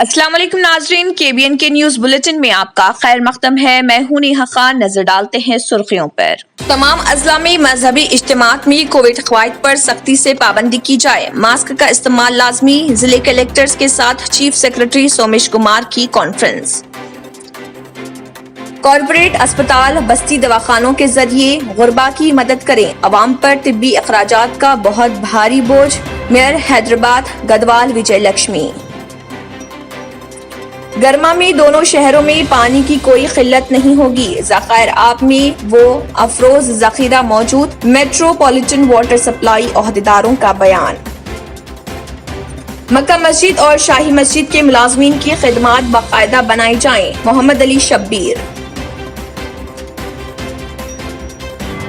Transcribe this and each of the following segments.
अस्सलाम वालेकुम नाजरीन, KBN के न्यूज बुलेटिन में आपका खैर मकदम है। मैं हूं नेहा खान। नजर डालते हैं सुर्खियों पर। तमाम अजला में मजहबी इज्तिमात में कोविड कवायद पर सख्ती से पाबंदी की जाए, मास्क का इस्तेमाल लाजमी। जिले कलेक्टर्स के साथ चीफ सेक्रेटरी सोमेश कुमार की कॉन्फ्रेंस। कॉर्पोरेट अस्पताल बस्ती दवाखानों के जरिए गुरबा की मदद करें, अवाम पर तिब्बी अखराजात का बहुत भारी बोझ। मेयर हैदराबाद गदवाल विजय लक्ष्मी। गर्मा में दोनों शहरों में पानी की कोई किल्लत नहीं होगी, ज़खायर आब में वो अफरोज जखीरा मौजूद। मेट्रोपॉलिटन वाटर सप्लाई ओहदेदारों का बयान। मक्का मस्जिद और शाही मस्जिद के मुलाजमीन की खिदमात बाकायदा बनाई जाएं, मोहम्मद अली शब्बीर।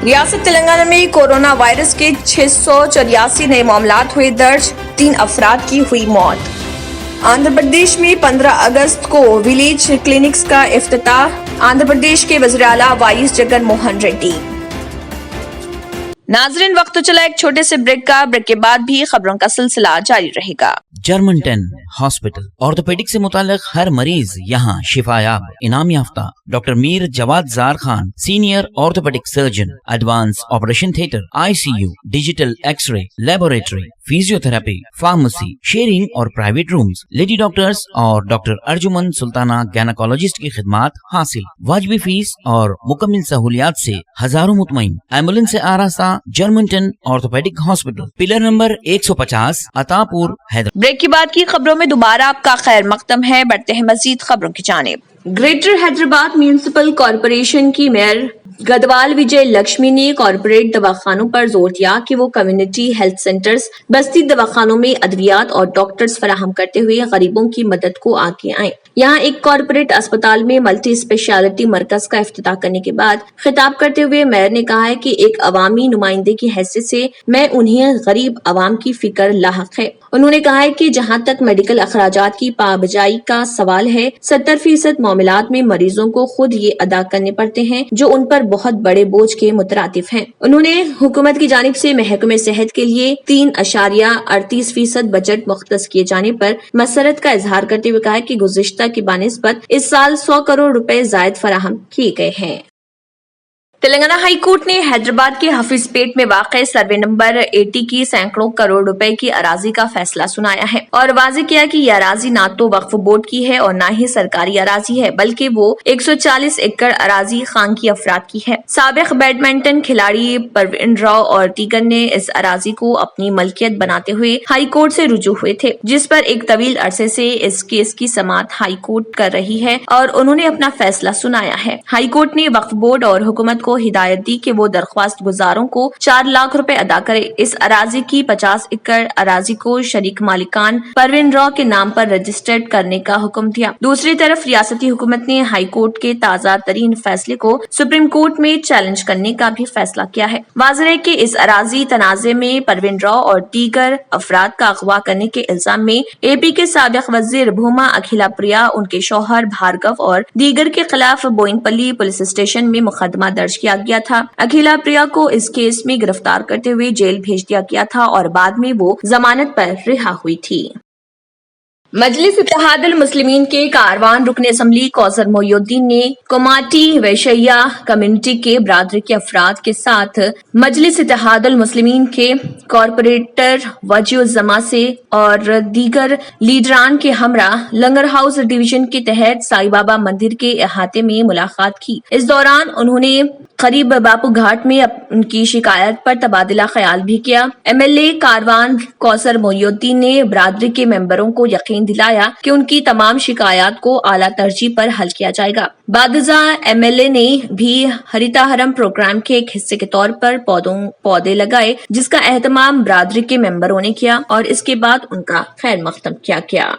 रियासत तेलंगाना में कोरोना वायरस के 684 नए मामलात हुए दर्ज, 3 अफराद की हुई मौत। आंध्र प्रदेश में 15 अगस्त को विलेज क्लिनिक्स का इफ्तिताह, आंध्र प्रदेश के वज़ीर आला वाईएस जगन मोहन रेड्डी। नाजरीन, वक्त तो चला एक छोटे से ब्रेक का। ब्रेक के बाद भी खबरों का सिलसिला जारी रहेगा। जर्मन 10 हॉस्पिटल ऑर्थोपेडिक से मुताल्लिक हर मरीज यहाँ शिफायाब। इनाम याफ्ता doctor Mir Jawad Jar Khan, senior orthopaedic surgeon, advance operation theatre, ICU, digital x-ray, laboratory, physiotherapy, pharmacy, sharing और प्राइवेट रूम्स, लेडी डॉक्टर्स और डॉक्टर अर्जुमन सुल्ताना गैनाकोलॉजिस्ट की खिदमात हासिल। वाजबी फीस और मुकम्मल सहूलियात से हजारों मुतमईन। एम्बुलेंस से आरास्ता German 10 orthopaedic hospital, pillar number 150, Attapur, Hyderabad. Break के बाद की खबरों में दोबारा आपका खैर मकदम है। बढ़ते हैं मजीद खबरों की जानिब। ग्रेटर हैदराबाद म्यूनिसिपल कॉरपोरेशन की मेयर गदवाल विजय लक्ष्मी ने कॉर्पोरेट दवाखानों पर जोर दिया कि वो कम्युनिटी हेल्थ सेंटर्स, बस्ती दवाखानों में अद्वियात और डॉक्टर्स फराहम करते हुए गरीबों की मदद को आगे आए। यहाँ एक कॉर्पोरेट अस्पताल में मल्टी स्पेशलिटी मरकज का इफ्तिताह करने के बाद खिताब करते हुए मेयर ने कहा है कि एक अवामी नुमाइंदे की हैसियत से मैं उन्हें गरीब अवाम की फिक्र लाहक है। उन्होंने कहा है कि जहाँ तक मेडिकल अखराजात की पाबजाई का सवाल है, 70% मामलात में मरीजों को खुद ये अदा करने पड़ते हैं जो उन पर बहुत बड़े बोझ के मुतरातिफ हैं। उन्होंने हुकूमत की जानिब से महकमे सेहत के लिए 3.38% बजट मुख्तस किए जाने पर मसरत का इजहार करते हुए कहा कि गुज़िश्ता की बानिस्बत इस साल 100 करोड़ रुपए जायद फराहम किए गए हैं। तेलंगाना हाई कोर्ट ने हैदराबाद के हफीजपेट में वाक़े सर्वे नंबर 80 की सैकड़ों करोड़ रुपए की अराजी का फैसला सुनाया है और वाज़ेह किया कि यह अराजी ना तो वक्फ बोर्ड की है और ना ही सरकारी अराजी है, बल्कि वो 140 एकड़ अराजी खान की अफराद की है। साबिक बैडमिंटन खिलाड़ी परवीन राव और दीगर ने इस अराजी को अपनी मलकियत बनाते हुए हाई कोर्ट से रुजू हुए थे, जिस पर एक तवील अरसे से इस केस की समाअत हाई कोर्ट कर रही है और उन्होंने अपना फैसला सुनाया है। हाई कोर्ट ने वक्फ बोर्ड और हुकूमत को हिदायत दी कि वो दरख्वास्त गुजारों को 4 लाख रुपए अदा करे। इस अराजी की 50 एकड़ अराजी को शरीक मालिकान परवीन राव के नाम पर रजिस्टर्ड करने का हुक्म दिया। दूसरी तरफ रियासती हुकूमत ने हाई कोर्ट के ताज़ा तरीन फैसले को सुप्रीम कोर्ट में चैलेंज करने का भी फैसला किया है। वाज़ेह है कि इस अराजी तनाज़े में परवीन राव और दीगर अफराद का अगवा करने के इल्जाम में AP के साबिक वज़ीर भूमा अखिला प्रिया, उनके शौहर भार्गव और दीगर के खिलाफ बोइनपल्ली पुलिस स्टेशन में मुकदमा दर्ज किया गया था। अखिला प्रिया को इस केस में गिरफ्तार करते हुए जेल भेज दिया गया था और बाद में वो जमानत पर रिहा हुई थी। मजलिस इत्तेहादुल मुस्लिमीन के कारवान रुकन असम्बली कौसर मोइनुद्दीन ने कोमाटी वैश्या कम्युनिटी के बरादरी के अफराद के साथ मजलिस इत्तेहादुल मुस्लिमीन के कॉरपोरेटर वजीउज़्ज़मा से और दीगर लीडरान के हमरा लंगर हाउस डिवीजन के तहत साई बाबा मंदिर के अहाते में मुलाकात की। इस दौरान उन्होंने करीब बापू घाट में उनकी शिकायत पर तबादला ख्याल भी किया। MLA कारवान कौसर मोइनुद्दीन ने बरादरी के मेंबरों को यकीन दिलाया कि उनकी तमाम शिकायत को आला तरजीह पर हल किया जाएगा। बादजा MLA ने भी हरिताहरम प्रोग्राम के एक हिस्से के तौर पर पौधे लगाए, जिसका एहतमाम बरादरी के मेंबरों ने किया और इसके बाद उनका खैर मकदम किया गया।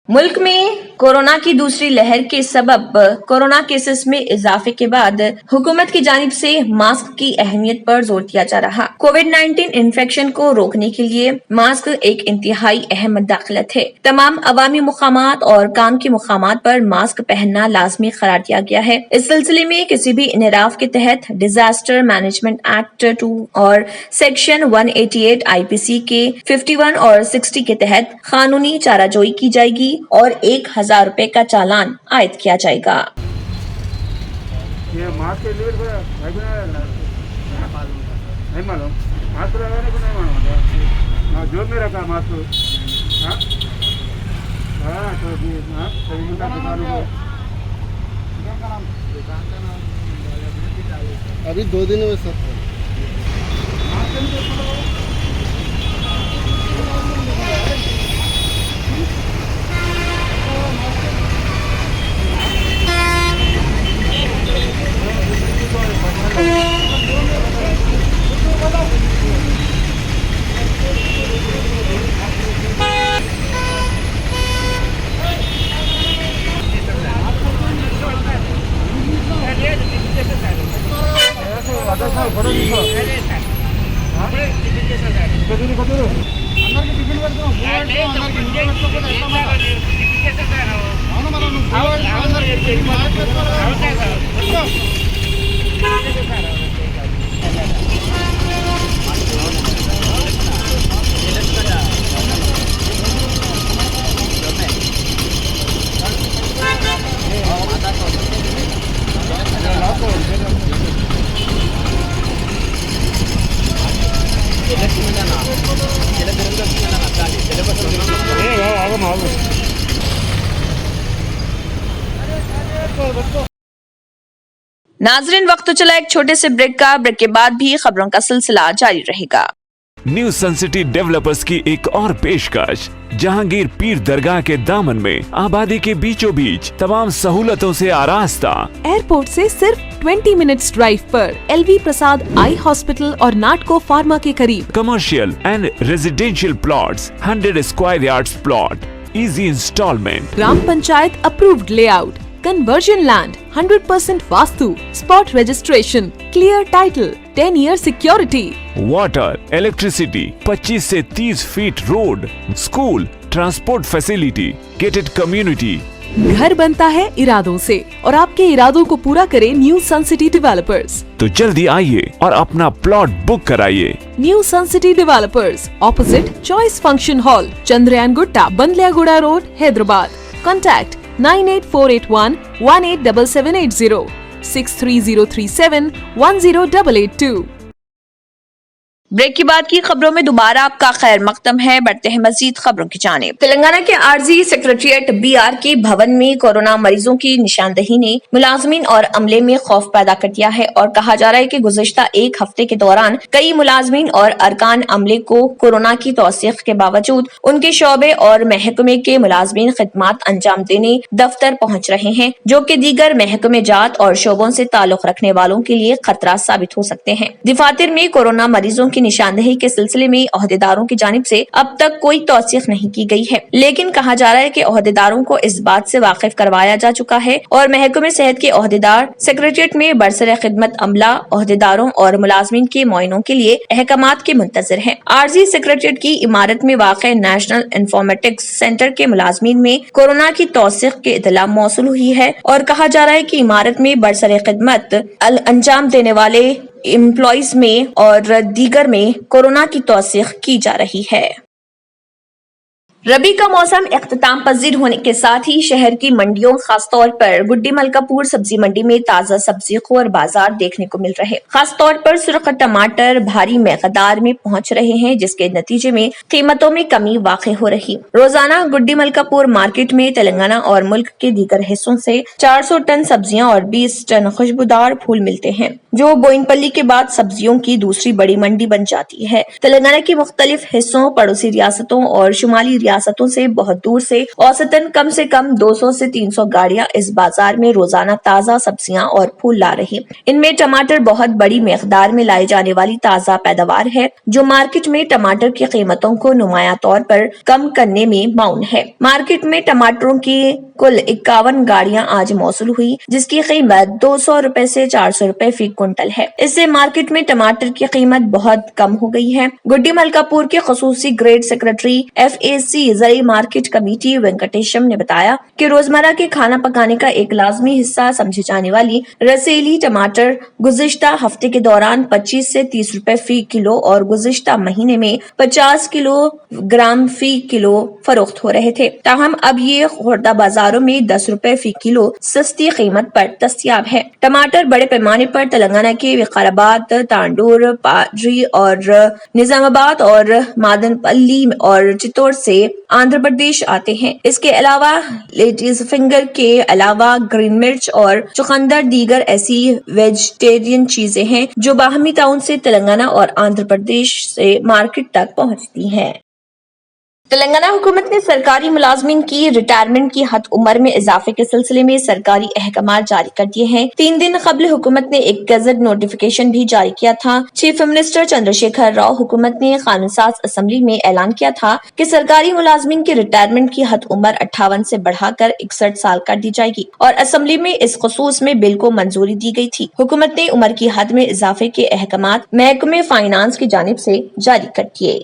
मुल्क में कोरोना की दूसरी लहर के सबब कोरोना केसेस में इजाफे के बाद हुकूमत की जानिब से मास्क की अहमियत पर जोर दिया जा रहा। कोविड-19 इन्फेक्शन को रोकने के लिए मास्क एक इंतहाई अहम दाखिलत है। तमाम अवामी मुकामात और काम के मुकामात पर मास्क पहनना लाजमी करार दिया गया है। इस सिलसिले में किसी भी इनराफ के तहत डिजास्टर मैनेजमेंट एक्ट 2 और सेक्शन 188 IPC के 51 और 60 के तहत कानूनी चाराजोई की जाएगी और 1000 रुपए का चालान आयद किया जाएगा। ये मास्क के लिए नहीं मालूम मास्क लगाने को नहीं मालूम हाँ जोर में रखा मास्क हाँ हाँ तो हाँ सभी दुकानों को अभी 2 दिन में सब नाजरीन वक्त तो चला एक छोटे से ब्रेक का। ब्रेक के बाद भी खबरों का सिलसिला जारी रहेगा। न्यू सन सिटी डेवलपर्स की एक और पेशकश, जहांगीर पीर दरगाह के दामन में आबादी के बीचों बीच तमाम सहूलतों से आरास्ता। एयरपोर्ट से सिर्फ 20 मिनट्स ड्राइव पर LV प्रसाद आई हॉस्पिटल और नाटको फार्मा के करीब। Commercial and residential plots, 100 square yards plot, easy instalment, ग्राम panchayat approved layout, conversion land, 100% vastu, spot registration, clear title, 10 year security, water, electricity, 25 से 30 feet road, school, transport facility, gated community. घर बनता है इरादों से और आपके इरादों को पूरा करे न्यू सन सिटी डेवलपर्स। तो जल्दी आइए और अपना प्लॉट बुक कराइए। New sun city developers, opposite choice function hall, Chandrayangutta, Bandlaguda road, Hyderabad. Contact 98481 187780, 63037 10882। Break के बाद की खबरों में दोबारा आपका खैर मकदम है। बढ़ते हैं मजीद खबरों की जानिब। तेलंगाना के आरजी सेक्रेटेरिएट BRK भवन में कोरोना मरीजों की निशानदही ने मुलाजमीन और अमले में खौफ पैदा कर दिया है और कहा जा रहा है कि गुज़िश्ता एक हफ्ते के दौरान कई मुलाजमीन और अरकान अमले को कोरोना की तौसीक के बावजूद उनके शोबे और महकमे के मुलाजमीन खिदमात अंजाम देने दफ्तर पहुँच रहे हैं, जो कि दीगर महकमे जात और शोबों से ताल्लुक रखने वालों के लिए खतरा साबित हो सकते हैं। दफातर में कोरोना मरीजों की निशानदही के सिलसिले में ओहदेदारों की जानिब से अब तक कोई तौसीक नहीं की गई है, लेकिन कहा जा रहा है कि ओहदेदारों को इस बात से वाकिफ करवाया जा चुका है और महकमे सेहत के ओहदेदार सेक्रेटेरिएट में बरसर खिदमत अमला, ओहदेदारों और मुलाजमीन के मुआयनों के लिए अहकामात के मुंतजर है। आरजी सेक्रेटेरिएट की इमारत में वाक़े नेशनल इंफॉर्मेटिक्स सेंटर के मुलाजमीन में कोरोना की तौसीक की इतला मौसूल हुई है और कहा जा रहा है कि इमारत में बरसर खिदमत अंजाम देने वाले एम्प्लॉइज में और दीगर में कोरोना की तौसीक की जा रही है। रबी का मौसम इख्तिताम पजीर होने के साथ ही शहर की मंडियों, खासतौर पर गुड्डी मलकापुर सब्जी मंडी में ताज़ा सब्जी और बाजार देखने को मिल रहे। खासतौर पर सुर्ख टमाटर भारी मकदार में पहुंच रहे हैं, जिसके नतीजे में कीमतों में कमी वाक़ हो रही। रोजाना गुड्डी मलकापुर मार्केट में तेलंगाना और मुल्क के दीगर हिस्सों से 400 टन सब्जियां और 20 टन खुशबूदार फूल मिलते हैं, जो बोइनपल्ली के बाद सब्जियों की दूसरी बड़ी मंडी बन जाती है। तेलंगाना के मुख्तलिफ हिस्सों, पड़ोसी रियासतों और शुमाली ریاستوں سے بہت دور سے اوسطاً کم سے کم 200 سے 300 گاڑیاں اس بازار میں روزانہ تازہ سبزیاں اور پھول لا رہی۔ ان میں ٹماٹر بہت بڑی مقدار میں لائے جانے والی تازہ پیداوار ہے جو مارکیٹ میں ٹماٹر کی قیمتوں کو نمایاں طور پر کم کرنے میں معاون ہے۔ مارکیٹ میں ٹماٹروں کی کل 51 گاڑیاں آج موصول ہوئی جس کی قیمت 200 روپے سے 400 روپے فی کنٹل ہے۔ اس سے مارکیٹ میں ٹماٹر کی قیمت بہت کم ہو گئی ہے۔ گڈی ملکا پور کے خصوصی گریڈ سیکرٹری FAC زرعی مارکیٹ کمیٹی وینکٹیشم نے بتایا کہ روزمرہ کے کھانا پکانے کا ایک لازمی حصہ سمجھے جانے والی رسیلی ٹماٹر گزشتہ ہفتے کے دوران 25 سے 30 روپے فی کلو اور گزشتہ مہینے میں 50 کلو گرام فی کلو فروخت ہو رہے تھے، تاہم اب یہ خوردہ بازاروں میں 10 روپے فی کلو سستی قیمت پر دستیاب ہے۔ ٹماٹر بڑے پیمانے پر تلنگانہ کے وقار آباد، تانڈور، پاڈری اور نظام آباد اور مادن پلی اور چتور سے آندھرا پردیش آتے ہیں۔ اس کے علاوہ لیڈیز فنگر کے علاوہ گرین مرچ اور چقندر دیگر ایسی ویجیٹیرین چیزیں ہیں جو باہمی تعاون سے تلنگانہ اور آندھرا پردیش سے مارکیٹ تک پہنچتی ہیں۔ تلنگانہ حکومت نے سرکاری ملازمین کی ریٹائرمنٹ کی حد عمر میں اضافے کے سلسلے میں سرکاری احکامات جاری کر دیے ہیں۔ 3 دن قبل حکومت نے ایک گزٹ نوٹیفیکیشن بھی جاری کیا تھا۔ چیف منسٹر چندر شیکھر راؤ حکومت نے قانون ساز اسمبلی میں اعلان کیا تھا کہ سرکاری ملازمین کی ریٹائرمنٹ کی حد عمر 58 سے بڑھا کر 61 سال کر دی جائے گی اور اسمبلی میں اس خصوص میں بل کو منظوری دی گئی تھی۔ حکومت نے عمر کی حد میں اضافے کے احکامات محکمہ فائنانس کی جانب سے جاری کر دیے۔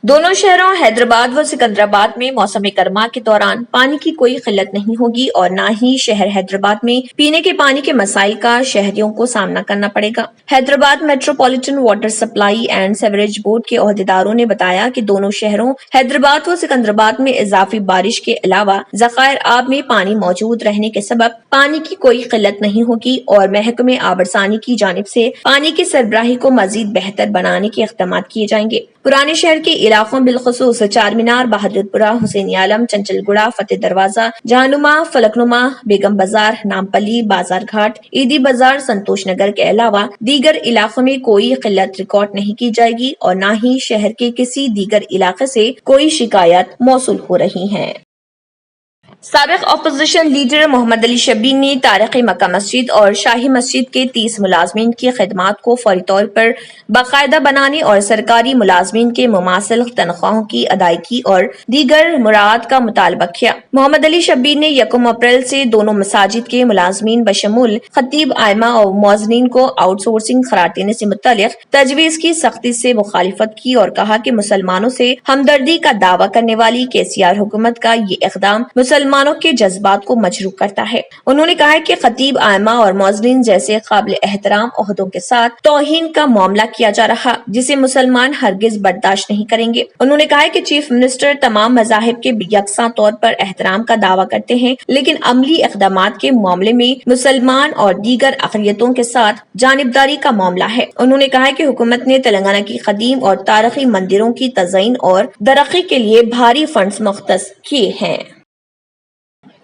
دونوں شہروں حیدرآباد و سکندرآباد میں موسم گرما کے دوران پانی کی کوئی قلت نہیں ہوگی اور نہ ہی شہر حیدرآباد میں پینے کے پانی کے مسائل کا شہریوں کو سامنا کرنا پڑے گا۔ Hyderabad metropolitan water supply and sewerage board کے عہدیداروں نے بتایا کہ دونوں شہروں حیدرآباد و سکندرآباد میں اضافی بارش کے علاوہ ذخائر آب میں پانی موجود رہنے کے سبب پانی کی کوئی قلت نہیں ہوگی اور محکمہ آبرسانی کی جانب سے پانی کی سربراہی کو مزید بہتر بنانے کے اقدامات کیے جائیں گے۔ پرانے شہر کے علاقوں بالخصوص چار مینار، بہادر پورہ، حسین عالم، چنچل گڑا، فتح دروازہ، جہانما، فلک نما، بیگم بازار، نامپلی، بازار گھاٹ، عیدی بازار، سنتوش نگر کے علاوہ دیگر علاقوں میں کوئی قلت ریکارڈ نہیں کی جائے گی اور نہ ہی شہر کے کسی دیگر علاقے سے کوئی شکایت موصول ہو رہی ہیں۔ سابق اپوزیشن لیڈر محمد علی شبیر نے تاریخی مکہ مسجد اور شاہی مسجد کے 30 ملازمین کی خدمات کو فوری طور پر باقاعدہ بنانے اور سرکاری ملازمین کے مماثل تنخواہوں کی ادائیگی اور دیگر مراعات کا مطالبہ کیا۔ محمد علی شبیر نے 1 اپریل سے دونوں مساجد کے ملازمین بشمول خطیب، ائمہ اور مؤذنین کو آؤٹ سورسنگ قرار دینے سے متعلق تجویز کی سختی سے مخالفت کی اور کہا کہ مسلمانوں سے ہمدردی کا دعویٰ کرنے والی KCR حکومت کا یہ اقدام مسلمانوں کے جذبات کو مجروح کرتا ہے۔ انہوں نے کہا کہ خطیب، ائمہ اور مؤذنین جیسے قابل احترام عہدوں کے ساتھ توہین کا معاملہ کیا جا رہا جسے مسلمان ہرگز برداشت نہیں کریں گے۔ انہوں نے کہا کہ چیف منسٹر تمام مذاہب کے یکساں طور پر احترام کا دعویٰ کرتے ہیں لیکن عملی اقدامات کے معاملے میں مسلمان اور دیگر اقلیتوں کے ساتھ جانبداری کا معاملہ ہے۔ انہوں نے کہا کہ حکومت نے تلنگانہ کی قدیم اور تاریخی مندروں کی تزئین اور ترقی کے لیے بھاری فنڈز مختص کیے ہیں۔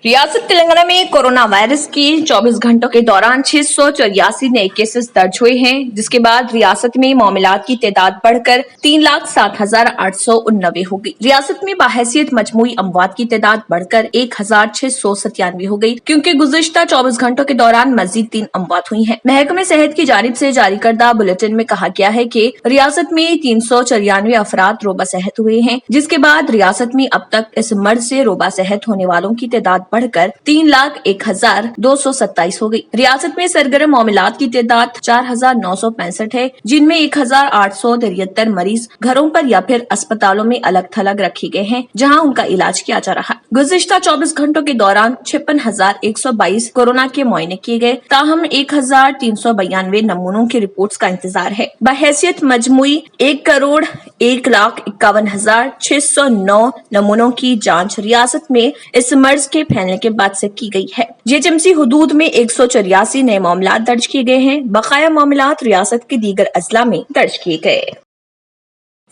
ریاست تلنگانہ میں کورونا وائرس کی 24 گھنٹوں کے دوران 684 نئے کیسز درج ہوئے ہیں جس کے بعد ریاست میں معاملات کی تعداد بڑھ کر 3,07,889 ہو گئی۔ ریاست میں بحیثیت مجموعی اموات کی تعداد بڑھ کر 1,697 ہو گئی کیونکہ گزشتہ 24 گھنٹوں کے دوران مزید 3 اموات ہوئی ہیں۔ محکمہ صحت کی جانب سے جاری کردہ بلیٹن میں کہا گیا ہے کہ ریاست میں 394 افراد روبہ صحت ہوئے ہیں جس کے بعد ریاست میں اب تک اس مرض سے روبہ صحت ہونے والوں کی تعداد بڑھ کر 3,01,227 ہو گئی۔ ریاست میں سرگرم معاملات کی تعداد 4,965 ہے جن میں 1,873 مریض گھروں پر یا پھر اسپتالوں میں الگ تھلگ رکھے گئے ہیں جہاں ان کا علاج کیا جا رہا ہے۔ گزشتہ 24 گھنٹوں کے دوران 56,122 کورونا کے معائنے کیے گئے تاہم 1,392 نمونوں کی رپورٹس کا انتظار ہے۔ بحیثیت مجموعی 1,51,609 نمونوں کی جانچ ریاست میں اس مرض کے پھیلنے کے بعد سے کی گئی ہے۔ GHMC حدود میں 184 نئے معاملات درج کیے گئے ہیں، بقایا معاملات ریاست کے دیگر اضلاع میں درج کیے گئے۔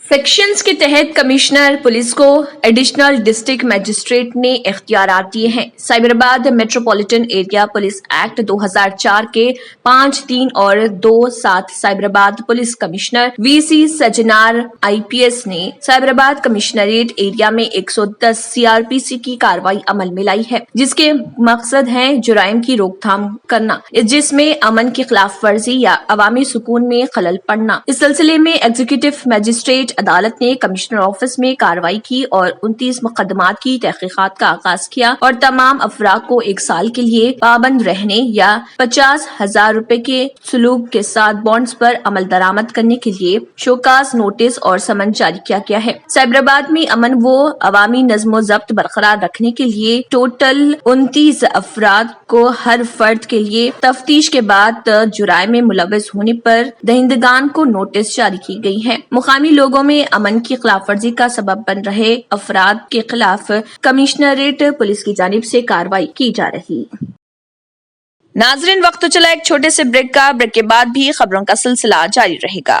सेक्शंस के तहत कमिश्नर पुलिस को एडिशनल डिस्ट्रिक्ट मजिस्ट्रेट ने इख्तियारात दिए हैं। Cyberabad metropolitan area police act 2004 के 5, 3 और 2(7) Cyberabad police commissioner VC Sajjanar IPS ने साइबराबाद कमिश्नरेट एरिया में 110 सीआरपीसी की कार्रवाई अमल में लाई है, जिसके मकसद है जुराइम की रोकथाम करना, जिसमें अमन की खिलाफ वर्जी या अवामी सुकून में खलल पड़ना। इस सिलसिले में एग्जीक्यूटिव मजिस्ट्रेट अदालत ने कमिश्नर ऑफिस में कार्रवाई की और 29 मुकदमात की तहकीकात का आगाज किया और तमाम अफराद को 1 साल के लिए पाबंद रहने या 50,000 रुपए के सलूक के साथ बॉन्ड्स पर अमल दरामद करने के लिए शोकाज नोटिस और समन जारी किया गया है। साइबराबाद में अमन व अवामी नज़्म ज़ब्त बरकरार रखने के लिए टोटल 29 अफराद को हर फर्द के लिए तफ्तीश के बाद जुराइम में मुलव्वस होने पर दहिंदगान को नोटिस जारी की गई है। मुकामी लोगों में अमन की खिलाफ वर्जी का सबब बन रहे अफराद के खिलाफ कमिश्नरेट पुलिस की जानिब से कार्रवाई की जा रही। नाजरीन, वक्त तो चला एक छोटे से ब्रेक का। ब्रेक के बाद भी खबरों का सिलसिला जारी रहेगा।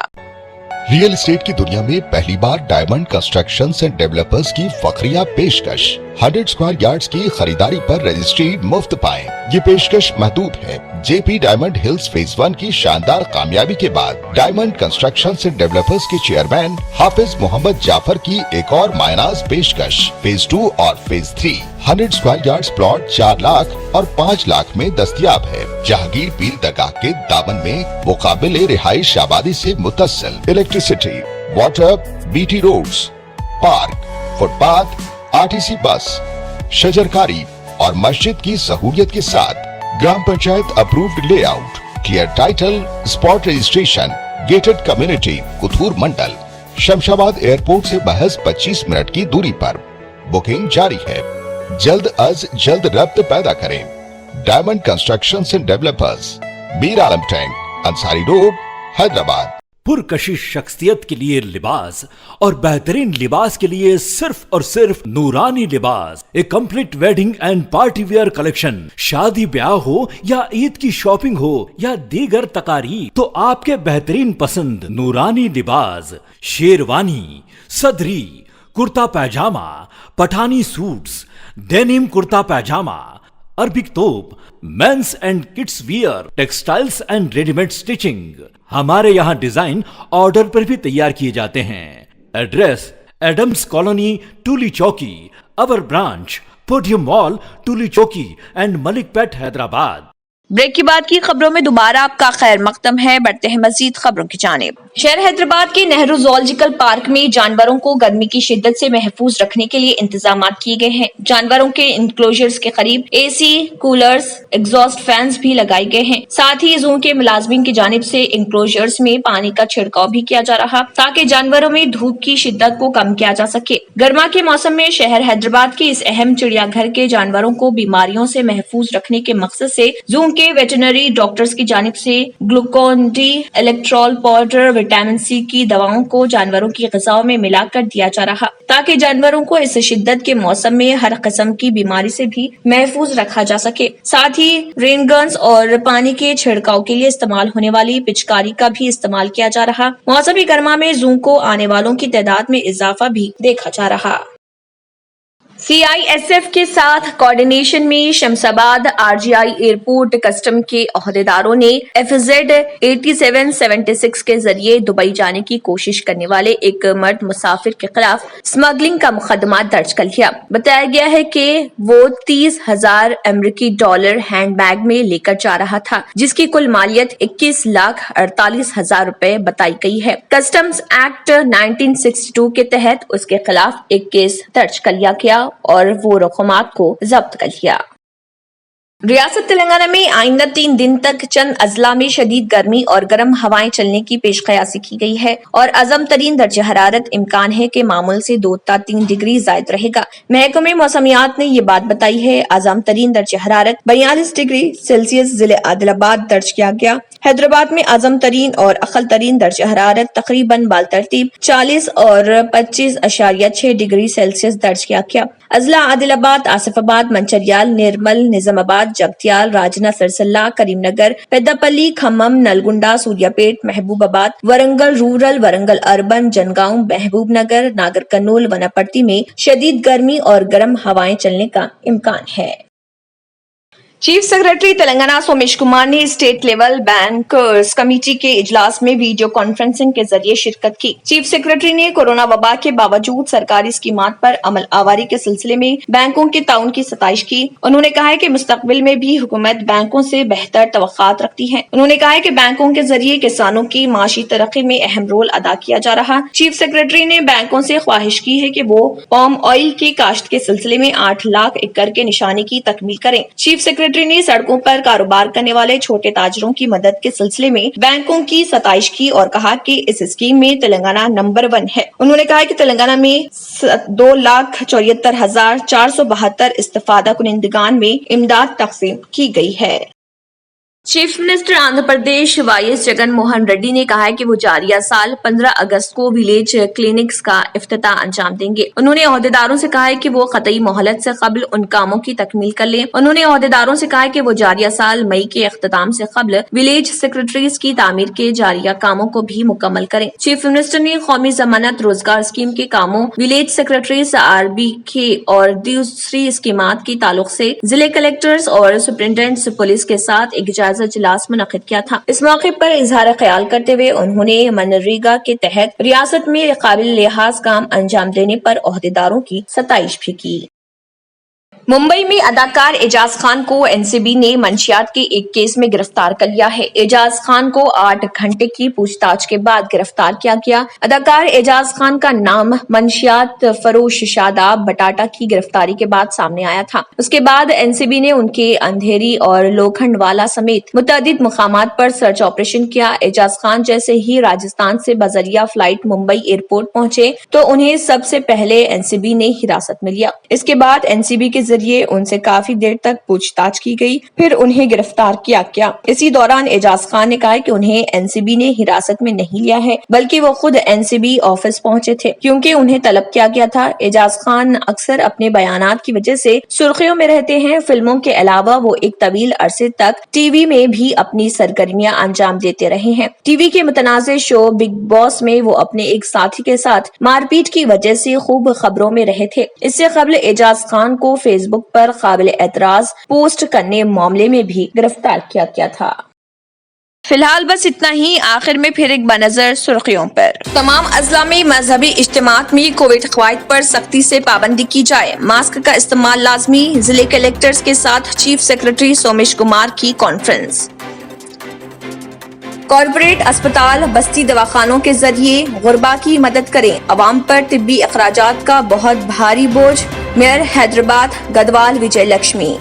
रियल एस्टेट की दुनिया में पहली बार डायमंड कंस्ट्रक्शंस एंड डेवलपर्स की फखरिया पेशकश 100 स्क्वायर यार्ड्स की खरीदारी पर रजिस्ट्री मुफ्त पाएं। ये पेशकश महदूद है। जेपी डायमंड हिल्स फेज 1 की शानदार कामयाबी के बाद डायमंड कंस्ट्रक्शंस एंड डेवलपर्स के चेयरमैन हाफिज मोहम्मद जाफर की एक और मायनाज पेशकश फेज 2 और phase 3 100 square yards plot 4 lakh और 5 लाख में दस्तयाब है। जहांगीर पीर दरगाह के दामन में मुकाबिले रिहाइश आबादी से मुतस्सिल electricity, water, BT roads, park, footpath, RTC bus, शजरकारी और मस्जिद की सहूलियत के साथ gram panchayat approved layout, clear title, spot registration, gated community, Kothur mandal, Shamshabad airport से महज 25 मिनट की दूरी पर। बुकिंग जारी है। जल्द अज जल्द रब्त पैदा करें। Diamond constructions and developers, Mir Alam tank, Ansari road, Hyderabad. पुरकशिश शख्सियत के लिए लिबास और बेहतरीन लिबास के लिए सिर्फ और सिर्फ नूरानी लिबास, a complete wedding and party wear collection. शादी ब्याह हो या ईद की शॉपिंग हो या दीगर तकारीब, तो आपके बेहतरीन पसंद नूरानी लिबास, शेरवानी, सदरी, kurta pyjama, Pathani suits, denim kurta pyjama, Arabic तोप, mens and kids wear, textiles and readymade stitching. हमारे यहाँ डिजाइन ऑर्डर पर भी तैयार किए जाते हैं। एड्रेस एडम्स कॉलोनी, टूली चौकी, अवर ब्रांच, पोडियम मॉल, टूली चौकी एंड मलिकपेट, हैदराबाद। ब्रेक के बाद की खबरों में दोबारा आपका खैर मकदम है। बढ़ते हैं मजीद खबरों की जानिब। शहर हैदराबाद के नेहरू ज़ूलॉजिकल पार्क में जानवरों को गर्मी की शिद्दत से महफूज रखने के लिए इंतजाम किए गए हैं। जानवरों के इंक्लोजर्स के करीब एसी, कूलर्स, एग्जॉस्ट फैंस भी लगाए गए हैं। साथ ही जू के मुलाजमीन की जानिब से इंक्लोजर्स में पानी का छिड़काव भी किया जा रहा, ताकि जानवरों में धूप की शिद्दत को कम किया जा सके। गर्मा के मौसम में शहर हैदराबाद के इस अहम चिड़ियाघर के जानवरों को बीमारियों से महफूज रखने के मकसद से जू के वेटरनरी डॉक्टर्स की जानिब से Glucon D, Electral powder, vitamin C की दवाओं को जानवरों की ग़िज़ाओं में मिलाकर दिया जा रहा, ताकि जानवरों को इस शिद्दत के मौसम में हर किस्म की बीमारी से भी महफूज रखा जा सके। साथ ही रेन गन्स और पानी के छिड़काव के लिए इस्तेमाल होने वाली पिचकारी का भी इस्तेमाल किया जा रहा। मौसमी गर्मा में जू को आने वालों की तादाद में इजाफा भी देखा जा रहा। CISF के साथ कोऑर्डिनेशन में शमशाबाद RGI एयरपोर्ट कस्टम के अहदेदारों ने FZ 8776 के जरिए दुबई जाने की कोशिश करने वाले एक मर्द मुसाफिर के खिलाफ स्मगलिंग का मुकदमा दर्ज कर लिया। बताया गया है कि वो 30,000 अमेरिकी डॉलर हैंड बैग में लेकर जा रहा था, जिसकी कुल मालियत 21,48,000 रुपए बताई गई है। कस्टम्स एक्ट 1962 के तहत उसके खिलाफ एक केस दर्ज कर लिया गया और वो रकमात को जब्त कर लिया। रियासत तेलंगाना में आइंदा 3 दिन तक चंद अजला में शदीद गर्मी और गर्म हवाएं चलने की पेशकयासी की गई है और अज़म तरीन दर्जे हरारत इम्कान है कि मामूल से 2 से 3 डिग्री ज़ायद रहेगा। महकमे मौसमियात ने ये बात बताई है। अज़म तरीन दर्जे हरारत 42 डिग्री सेल्सियस जिले आदिलाबाद दर्ज किया गया। हैदराबाद में आज़म तरीन और अक़ल तरीन दर्जे हरारत तकरीबन बाल तरतीब 40 और 25.6 डिग्री सेल्सियस दर्ज किया गया। अजला, आदिलाबाद, आसिफाबाद, मंचरियाल, निर्मल, निजामाबाद, जगतियाल, राजना, सिरसल्ला, करीमनगर, पेद्दापल्ली, खम्मम, नलगुंडा, सूर्यापेट, महबूबाबाद, वरंगल रूरल, वरंगल अर्बन, जनगांव, महबूबनगर, नागर कर्नूल, वनापट्टी में शदीद गर्मी और गर्म हवाएं चलने का इम्कान है। चीफ सेक्रेटरी तेलंगाना सोमेश कुमार ने स्टेट लेवल बैंकर्स कमेटी के इजलास में वीडियो कॉन्फ्रेंसिंग के जरिए शिरकत की। चीफ सेक्रेटरी ने कोरोना वबा के बावजूद सरकारी स्कीमात पर अमल आवारी के सिलसिले में बैंकों के ताउन की सताइश की। उन्होंने कहा है कि मुस्तकबिल में भी हुकूमत बैंकों से बेहतर तवक्कात रखती है। उन्होंने कहा है कि बैंकों के जरिए किसानों की माशी तरक्की में अहम रोल अदा किया जा रहा। चीफ सेक्रेटरी ने बैंकों से ख्वाहिश की है कि वो पाम ऑयल की काश्त के सिलसिले में 8 लाख एकड़ के निशाने की तकमील करें। चीफ सेक्रेटरी ने सड़कों पर कारोबार करने वाले छोटे ताजरों की मदद के सिलसिले में बैंकों की सताइश की और कहा कि इस स्कीम में तेलंगाना नंबर 1 है। उन्होंने कहा कि तेलंगाना में 2,74,472 इस्तेफादा कुनिंदगान में इमदाद तकसीम की गई है। Chief minister Andhra Pradesh YS Jagan Mohan Reddy ने कहा है कि वो जारिया साल 15 अगस्त को विलेज क्लिनिक्स का इफ्तिताह अंजाम देंगे। उन्होंने ओहदेदारों से कहा है कि वो कतई मोहलत से कबल उन कामों की तकमील कर लें। उन्होंने ओहदेदारों से कहा है कि वो जारिया साल मई के इख्तिताम से कबल विलेज सेक्रेटरीज की तामीर के जारिया कामों को भी मुकम्मल करें। चीफ मिनिस्टर ने कौमी जमानत रोजगार स्कीम के कामों, विलेज सेक्रेटरीज, RBK और दूसरी स्कीमात की ताल्लुक से जिले कलेक्टर्स और सुप्रिंटेंडेंट्स पुलिस के साथ एक इजलास मुनक्किद किया था। इस मौके पर इजहार ख्याल करते हुए उन्होंने मनरेगा के तहत रियासत में काबिल लिहाज काम अंजाम देने पर ओहदेदारों की सताइश भी की। मुंबई में अदाकार एजाज खान को एनसीबी ने मंशियात के एक केस में गिरफ्तार कर लिया है। एजाज खान को 8 घंटे की पूछताछ के बाद गिरफ्तार किया गया। अदाकार एजाज खान का नाम मंशियात फरोश शादाब बटाटा की गिरफ्तारी के बाद सामने आया था। उसके बाद एनसीबी ने उनके अंधेरी और लोखंडवाला समेत मुतअद्दिद मुकामात पर सर्च ऑपरेशन किया। एजाज खान जैसे ही राजस्थान से बजरिया फ्लाइट मुंबई एयरपोर्ट पहुंचे तो उन्हें सबसे पहले एनसीबी ने हिरासत में लिया। इसके बाद एनसीबी के जरिए उनसे काफी देर तक पूछताछ की गई, फिर उन्हें गिरफ्तार किया गया। इसी दौरान एजाज खान ने कहा कि उन्हें एनसीबी ने हिरासत में नहीं लिया है, बल्कि वो खुद एनसीबी ऑफिस पहुंचे थे क्योंकि उन्हें तलब किया गया था। एजाज खान अक्सर अपने बयानात की वजह से सुर्खियों में रहते हैं। फिल्मों के अलावा वो एक तवील अरसे तक टीवी में भी अपनी सरगर्मियां अंजाम देते रहे हैं। टीवी के मुतनाज़े शो बिग बॉस में वो अपने एक साथी के साथ मारपीट की वजह से खूब खबरों में रहे थे। इससे कबल एजाज खान को फेसबुक पर काबिल एतराज पोस्ट करने मामले में भी गिरफ्तार किया गया था। फिलहाल बस इतना ही। आखिर में फिर एक बनजर सुर्खियों पर। तमाम अजला में मजहबी इज्तिमात में कोविड कवायद पर सख्ती से पाबंदी की जाए। मास्क का इस्तेमाल लाजमी। जिले कलेक्टर्स के साथ चीफ सेक्रेटरी सोमेश कुमार की कॉन्फ्रेंस। कॉर्पोरेट अस्पताल बस्ती दवाखानों के जरिए गुरबा की मदद करें। अवाम पर तिब्बी अखराजात का बहुत भारी बोझ। मेयर हैदराबाद गदवाल विजय लक्ष्मी।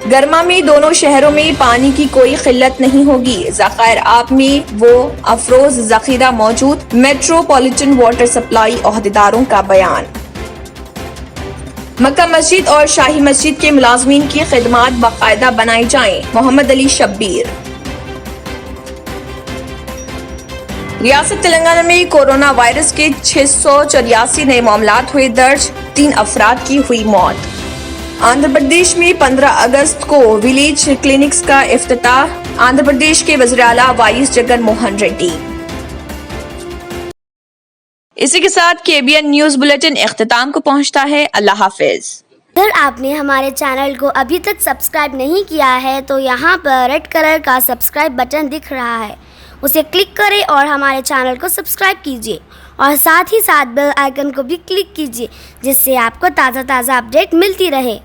गर्मा में दोनों शहरों में पानी की कोई किल्लत नहीं होगी। ज़खायर आब में वो अफरोज जखीरा मौजूद। मेट्रोपॉलिटन वाटर सप्लाई ओहदेदारों का बयान। मक्का मस्जिद और शाही मस्जिद के मुलाजमीन की खिदमात बाकायदा बनाई जाएं। मोहम्मद अली शब्बीर। रियासत तेलंगाना में कोरोना वायरस के 684 नए मामलात हुए दर्ज। 3 अफराद की हुई मौत। आंध्र प्रदेश में 15 अगस्त को विलेज क्लिनिक्स का इफ्तिताह। आंध्र प्रदेश के वज़ीर आला वाईएस जगन मोहन रेड्डी। इसी के साथ केबीएन न्यूज बुलेटिन इख्तिताम को पहुंचता है। अल्लाह हाफिज। अगर आपने हमारे चैनल को अभी तक सब्सक्राइब नहीं किया है तो यहाँ पर रेड कलर का सब्सक्राइब बटन दिख रहा है, उसे क्लिक करें और हमारे चैनल को सब्सक्राइब कीजिए और साथ ही साथ बेल आइकन को भी क्लिक कीजिए जिससे आपको ताज़ा अपडेट मिलती रहे।